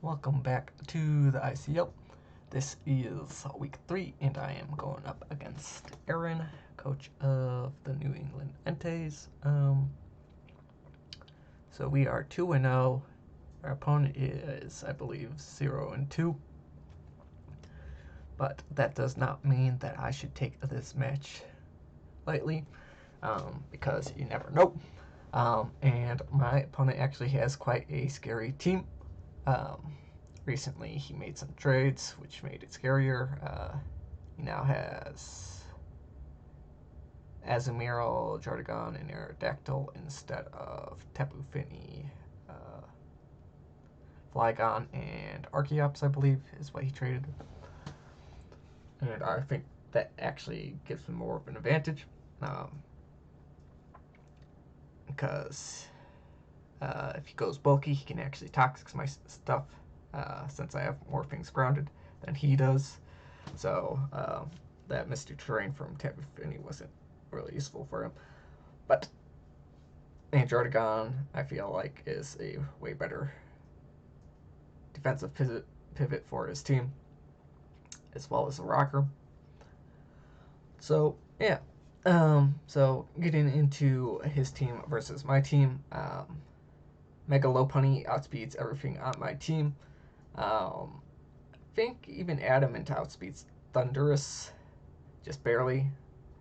welcome back to the ICL. This is week 3, and I am going up against Aaren, coach of the New England Enteis. So we are 2-0. Our opponent is, I believe, 0-2. But that does not mean that I should take this match lightly, because you never know. And my opponent actually has quite a scary team. Recently, he made some trades, which made it scarier. He now has Azumarill, Jardigon, and Aerodactyl instead of Tapu Fini, Flygon, and Archeops, I believe, is what he traded. And I think that actually gives him more of an advantage. Because if he goes bulky, he can actually toxic my stuff, since I have more things grounded than he does. So that Misty Terrain from Tapu Fini wasn't really useful for him. But Jardigon, I feel like, is a way better defensive pivot for his team, as well as a rocker. So yeah. So getting into his team versus my team, Mega Lopunny outspeeds everything on my team. I think even Adamant outspeeds Thundurus, just barely,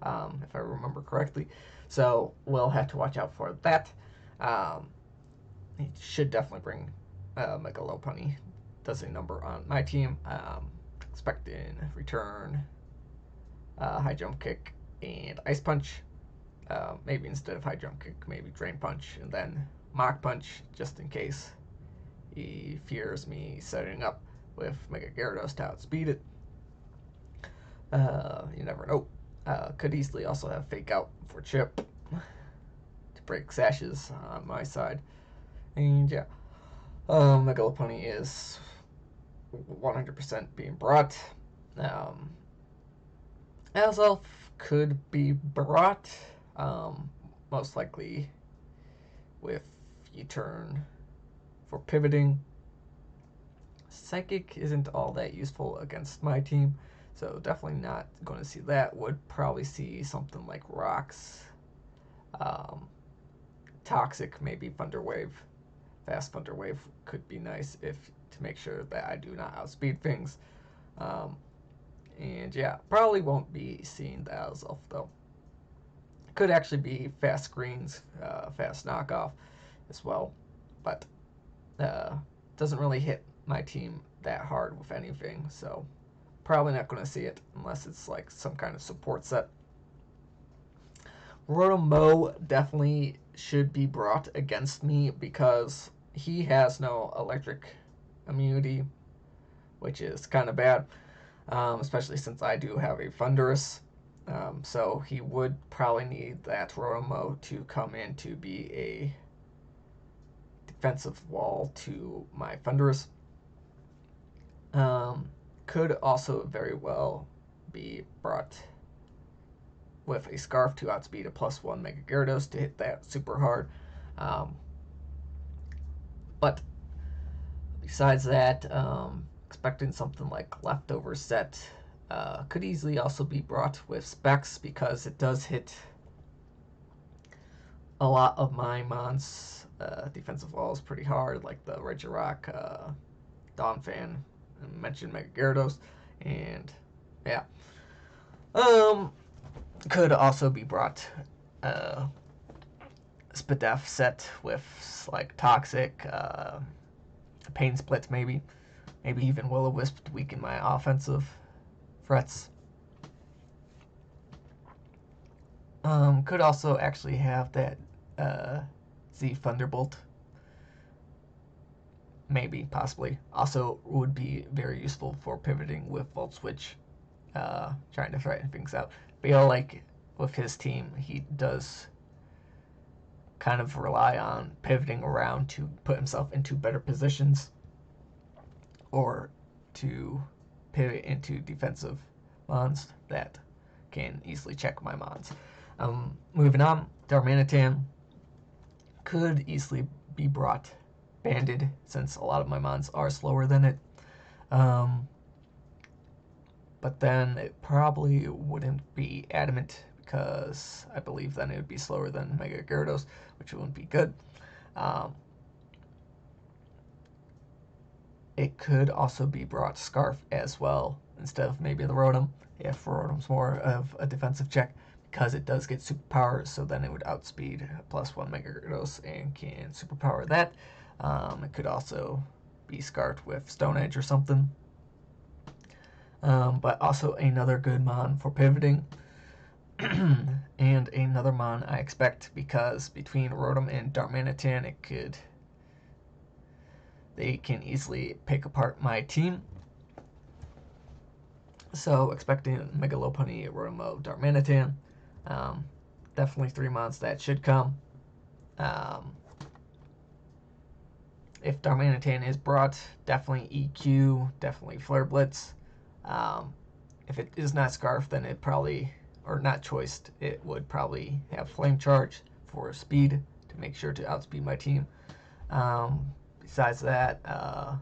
if I remember correctly. So we'll have to watch out for that. He should definitely bring Mega Lopunny. Does a number on my team. Expecting return, high jump kick, and ice punch. Maybe instead of high jump kick, maybe drain punch, and then Mach Punch, just in case he fears me setting up with Mega Gyarados to outspeed it. You never know. Could easily also have Fake Out for Chip to break sashes on my side. And yeah, Mega Lopunny is 100% being brought. Azelf could be brought, most likely with U-turn for pivoting. Psychic isn't all that useful against my team, so definitely not going to see that. Would probably see something like Rocks, Toxic, maybe Thunder Wave. Fast Thunder Wave could be nice to make sure that I do not outspeed things. And yeah, probably won't be seeing the Azelf though. Could actually be fast screens, fast knockoff as well, but doesn't really hit my team that hard with anything, so probably not going to see it unless it's like some kind of support set. Rotom-Mow definitely should be brought against me because he has no electric immunity, which is kind of bad, especially since I do have a Thundurus. So he would probably need that Rotom-Mow to come in to be a defensive wall to my Thundurus. Could also very well be brought with a Scarf to outspeed a +1 Mega Gyarados to hit that super hard. But besides that, expecting something like Leftover Set. Could easily also be brought with Specs because it does hit a lot of my Mons defensive walls pretty hard, like the Regirock, Donphan, I mentioned Mega Gyarados, and yeah. Could also be brought Spadef set with like Toxic, Pain Split maybe even Will-O-Wisp to weaken my offensive threats. Could also actually have that Z Thunderbolt. Maybe, possibly. Also would be very useful for pivoting with Volt Switch, trying to threaten things out. Feel like with his team, he does kind of rely on pivoting around to put himself into better positions or to pivot into defensive mons that can easily check my mons. Moving on, Darmanitan could easily be brought banded, since a lot of my mons are slower than it. But then it probably wouldn't be adamant, because I believe then it would be slower than Mega Gyarados, which wouldn't be good. It could also be brought Scarf as well, instead of maybe the Rotom, if Rotom's more of a defensive check, because it does get superpower, so then it would outspeed +1 Mega Gyarados and can superpower that. It could also be scarfed with Stone Edge or something. But also another good mon for pivoting. And another mon I expect, because between Rotom and Darmanitan, they can easily pick apart my team. So expecting Mega Lopunny, Rotom, Darmanitan. Definitely 3 mons that should come. If Darmanitan is brought, definitely EQ, definitely Flare Blitz. If it is not Scarf, then it probably, or not choiced, it would probably have Flame Charge for speed to make sure to outspeed my team. Besides that,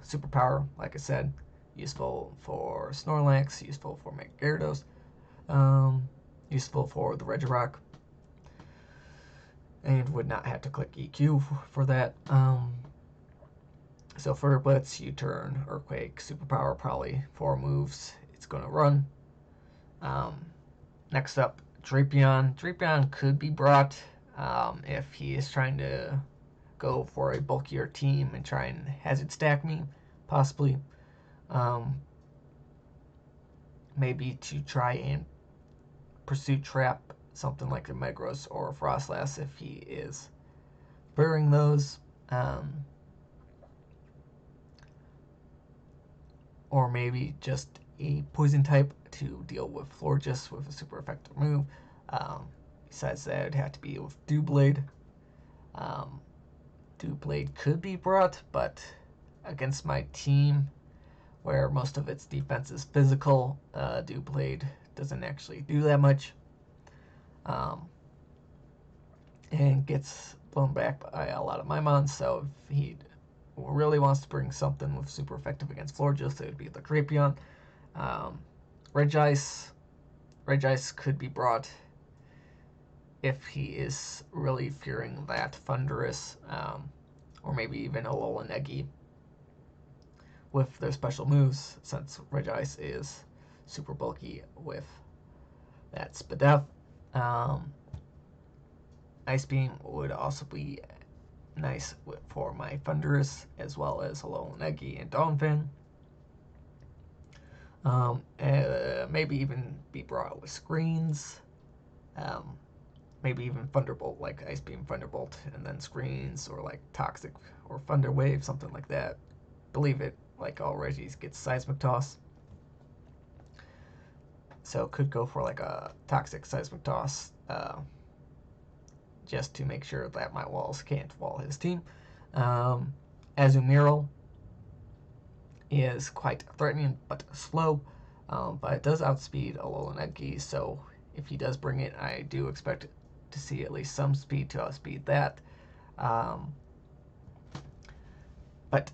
Superpower, like I said, useful for Snorlax, useful for Mega Gyarados, useful for the Regirock, and would not have to click EQ for that. So for Blitz, U-Turn, Earthquake, Superpower, probably 4 moves it's going to run. Next up, Drapion. Drapion could be brought if he is trying to go for a bulkier team and try and hazard stack me, possibly. Maybe to try and Pursuit Trap something like the Megros or Frostlass if he is burying those. Or maybe just a poison type to deal with Florges with a super effective move. Besides that, it would have to be with Doublade. Doublade could be brought, but against my team, where most of its defense is physical, Doublade doesn't actually do that much. And gets blown back by a lot of my mons, so if he really wants to bring something with super effective against Florges, it would be the Drapion. Regice could be brought if he is really fearing that Thunderous, or maybe even Alolan Eggy with their special moves, since Regice is super bulky with that Spadef. Ice Beam would also be nice for my Thunderous, as well as Alolan Eggy and Donphin. Maybe even be brought with screens. Maybe even Thunderbolt, like Ice Beam Thunderbolt, and then screens, or like Toxic or Thunder Wave, something like that. Believe it, like all Regis gets Seismic Toss. So could go for like a Toxic Seismic Toss, just to make sure that my walls can't wall his team. Azumarill is quite threatening but slow, but it does outspeed Alolan Eggy, so if he does bring it, I do expect to see at least some speed to outspeed that. But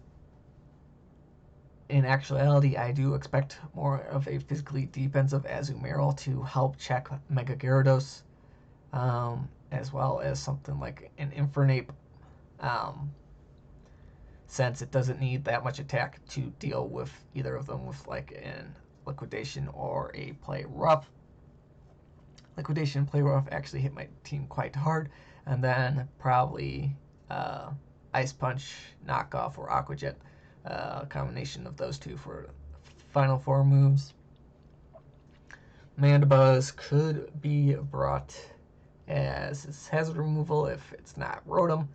in actuality, I do expect more of a physically defensive Azumarill to help check Mega Gyarados, as well as something like an Infernape, since it doesn't need that much attack to deal with either of them with like an Liquidation or a Play Rough. Liquidation and Play Rough actually hit my team quite hard, and then probably Ice Punch, Knockoff, or Aqua Jet, a combination of those two for final 4 moves. Mandibuzz could be brought as his hazard removal if it's not Rotom.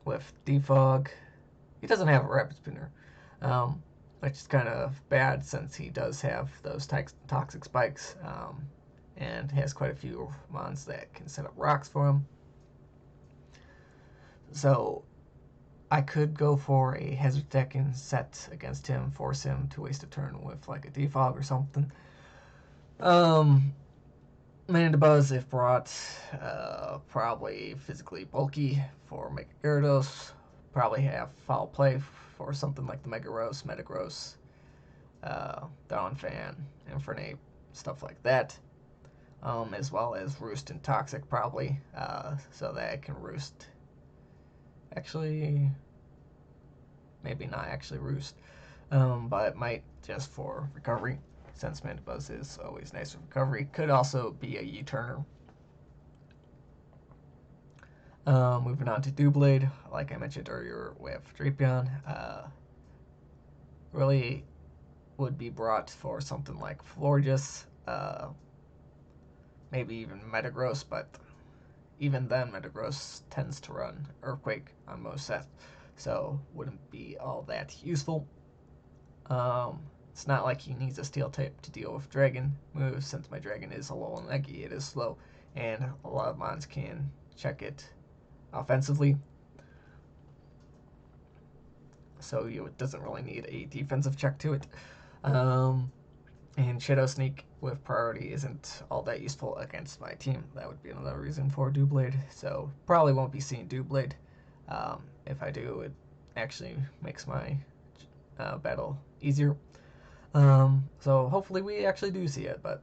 With Defog, he doesn't have a Rapid Spinner, which is kind of bad since he does have those Toxic Spikes, and has quite a few mons that can set up rocks for him. So I could go for a Hazard Deck and set against him, force him to waste a turn with like a Defog or something. Mandibuzz, if brought, probably physically bulky for Mega Gyarados. Probably have foul play for something like the Metagross, Donphan, Infernape, stuff like that. As well as Roost and Toxic, probably, so that it can Roost. Actually, maybe not actually Roost, but it might just for recovery, since Mandibuzz is always nice for recovery. Could also be a U-turner. Moving on to Doublade, like I mentioned earlier with Drapion, really would be brought for something like Florges, maybe even Metagross, but even then Metagross tends to run Earthquake on most sets, so wouldn't be all that useful. It's not like he needs a Steel type to deal with Dragon moves, since my Dragon is a little leggy, it is slow, and a lot of mons can check it offensively. So it doesn't really need a defensive check to it. And Shadow Sneak with priority isn't all that useful against my team. That would be another reason for Doublade. So probably won't be seeing Doublade. If I do, it actually makes my battle easier. So hopefully we actually do see it. But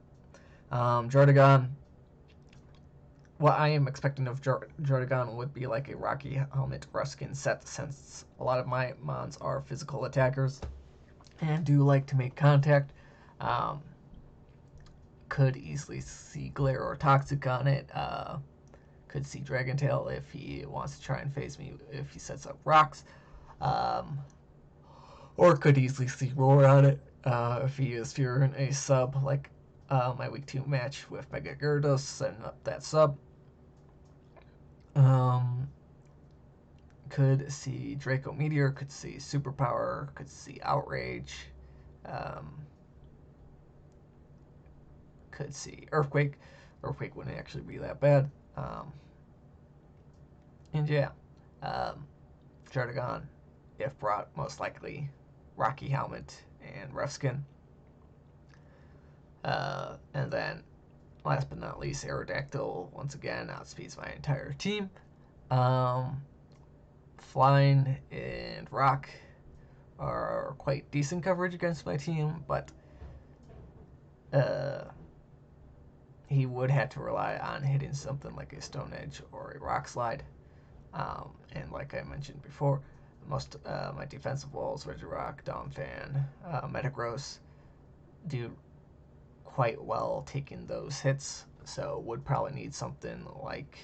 Jardigan, what I am expecting of Jardigan would be like a Rocky Helmet Ruskin set, since a lot of my mons are physical attackers and do like to make contact. Could easily see Glare or Toxic on it. Could see Dragon Tail if he wants to try and phase me if he sets up rocks. Or could easily see Roar on it if he is fearing a sub, like my week 2 match with Mega Gyarados, setting up that sub. Could see Draco Meteor, could see Superpower, could see Outrage, could see Earthquake. Earthquake wouldn't actually be that bad. And yeah, Jardigan, if brought, most likely Rocky Helmet and Rough Skin. And then, last but not least, Aerodactyl, once again, outspeeds my entire team. Flying and Rock are quite decent coverage against my team, but he would have to rely on hitting something like a Stone Edge or a Rock Slide. And like I mentioned before, most my defensive walls, Regirock, Donphan, Metagross, do quite well taking those hits, so would probably need something like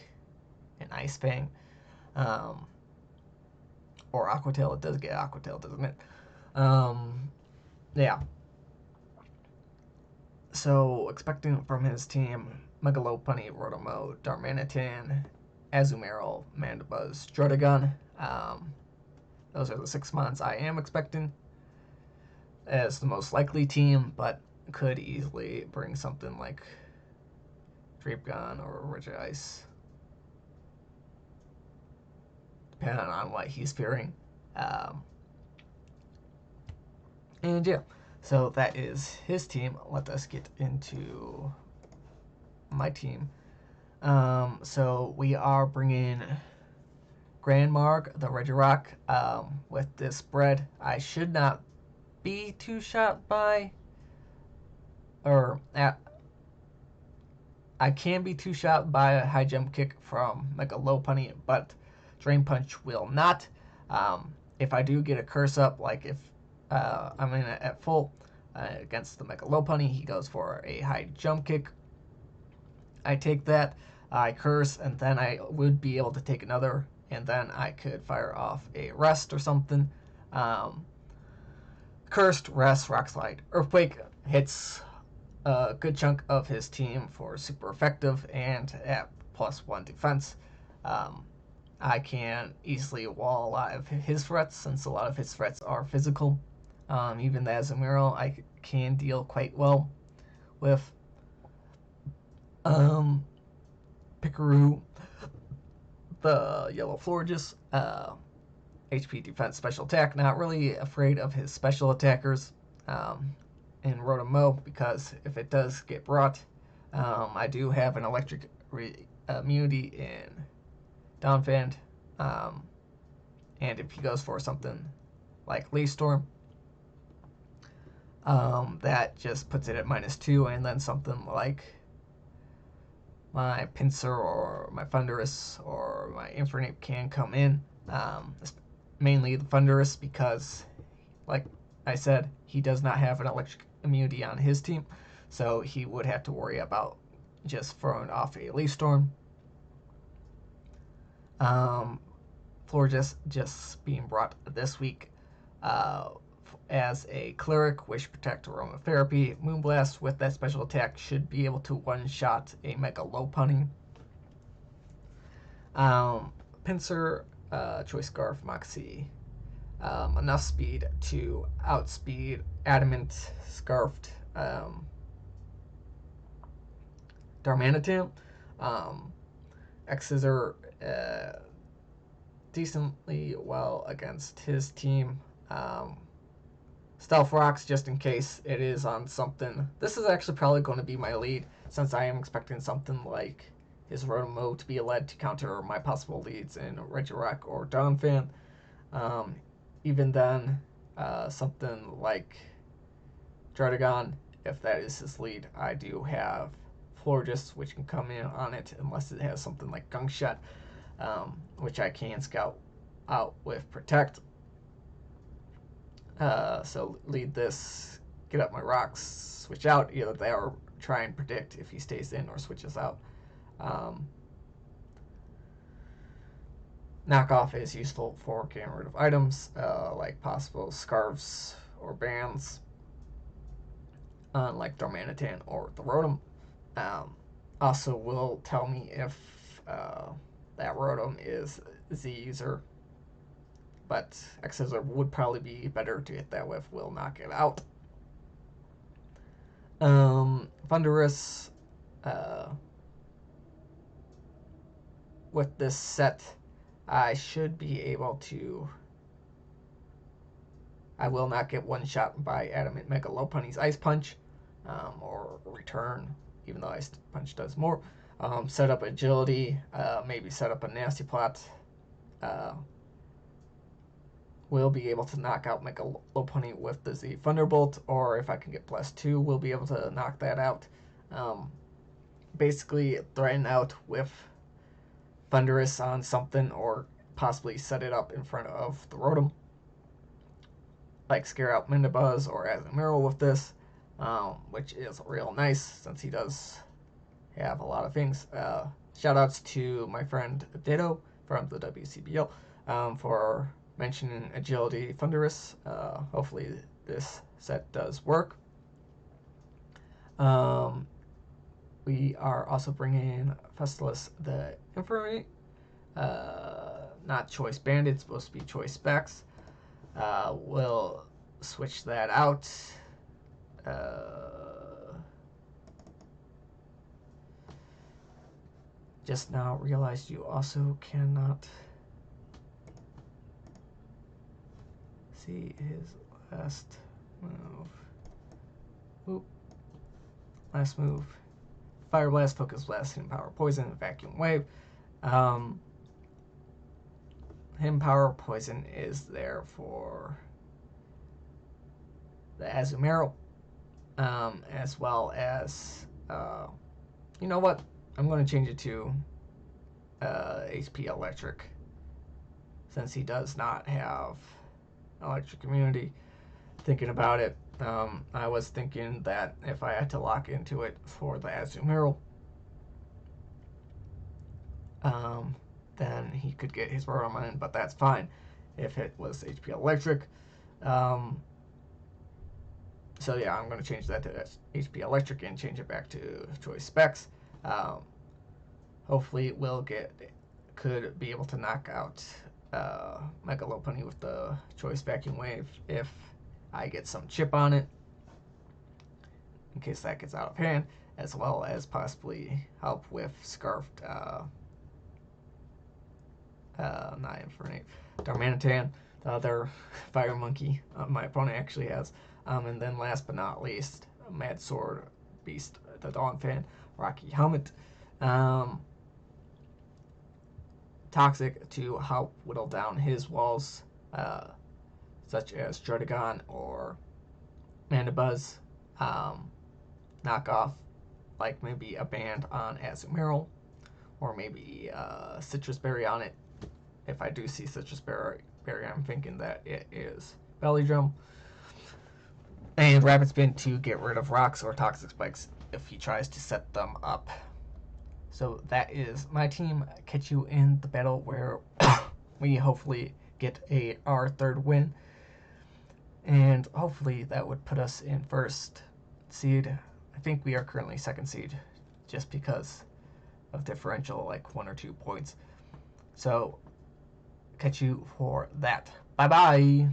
an Ice Fang. Or Aqua Tail. It does get Aqua Tail, doesn't it? Yeah. So, expecting from his team, Megalopunny, Rotomo, Darmanitan, Azumarill, Mandibuzz, Jardigan. Those are the 6 mons I am expecting as the most likely team, but could easily bring something like Drapion or Regice, depending on what he's fearing. And yeah, so that is his team. Let us get into my team. So we are bringing Grandmarg, the Regirock, with this spread. I should not be two-shot by, or I can be two-shot by a high jump kick from Megalopunny, but Drain Punch will not. If I do get a curse up, like if I'm in at full against the Megalopunny, he goes for a high jump kick. I take that, I curse, and then I would be able to take another, and then I could fire off a rest or something. Cursed, rest, Rock Slide, Earthquake hits a good chunk of his team for super effective, and at +1 defense. I can easily wall a lot of his threats, since a lot of his threats are physical. Even the Azumarill I can deal quite well with. Pikachu, the Yellow Florges, HP defense special attack, not really afraid of his special attackers in Rotomo, because if it does get brought, I do have an electric immunity in Donphan, and if he goes for something like Leaf Storm, that just puts it at -2, and then something like my Pincer or my Thunderous or my Infernape can come in. Mainly the Thunderous because, like I said, he does not have an electric immunity on his team, so he would have to worry about just throwing off a Leaf Storm. Florges being brought this week as a Cleric, Wish, Protect, Aromatherapy. Moonblast with that special attack should be able to one-shot a Mega Lopunny. Pincer, Choice Scarf, Moxie. Enough speed to outspeed Adamant, Scarfed, Darmanitan. X-Scissor decently well against his team. Stealth Rocks, just in case it is on something. This is actually probably going to be my lead, since I am expecting something like his Rotom to be led to counter my possible leads in Regirock or Donphan. Even then, something like Druddigon, if that is his lead, I do have Florges, which can come in on it unless it has something like Gunk Shot, which I can scout out with Protect. So lead this, get up my rocks, switch out, either that or try and predict if he stays in or switches out. Knockoff is useful for getting rid of items, like possible scarves or bands, like Darmanitan or the Rotom. Also will tell me if that Rotom is Z user, but X-Scissor would probably be better to hit that with, will knock it out. Thunderous, with this set, I should be able to... I will not get one shot by Adamant Mega Lopunny's Ice Punch, or Return, even though Ice Punch does more. Set up Agility, maybe set up a Nasty Plot. Will be able to knock out Mega Lopunny with the Z Thunderbolt, or if I can get +2, we'll be able to knock that out. Basically, threaten out with Thunderous on something, or possibly set it up in front of the Rotom. Like scare out Mindabuzz or Azumarill with this, which is real nice since he does have a lot of things. Shoutouts to my friend Ditto from the WCBL for mentioning Agility Thunderous. Hopefully this set does work. We are also bringing Festalus the Infernate. Not Choice Bandit, it's supposed to be Choice Specs. We'll switch that out. Just now realized you also cannot see his last move. Oop. Last move. Fire Blast, Focus Blast, Hidden Power, Poison, Vacuum Wave. Hidden Power, Poison is there for the Azumarill, as well as, you know what? I'm going to change it to HP Electric, since he does not have electric immunity. Thinking about it, I was thinking that if I had to lock into it for the Azumarill, then he could get his Rotom in, but that's fine if it was HP Electric. So yeah, I'm going to change that to HP Electric and change it back to Choice Specs. Hopefully could be able to knock out Mega Lopunny with the Choice Vacuum Wave if I get some chip on it, in case that gets out of hand, as well as possibly help with Scarfed, not Infernape, Darmanitan, the other Fire Monkey my opponent actually has. And then last but not least, Mad Sword Beast, the Donphan, Rocky Helmet. Toxic to help whittle down his walls, such as Jordagon or Mandibuzz. Knock off like maybe a band on Azumarill, or maybe Citrus Berry on it. If I do see Citrus Berry, I'm thinking that it is Belly Drum. And Rapid Spin to get rid of rocks or toxic spikes if he tries to set them up. So that is my team. Catch you in the battle where we hopefully get our third win. And hopefully that would put us in first seed. I think we are currently second seed just because of differential, like 1 or 2 points. So catch you for that. Bye bye.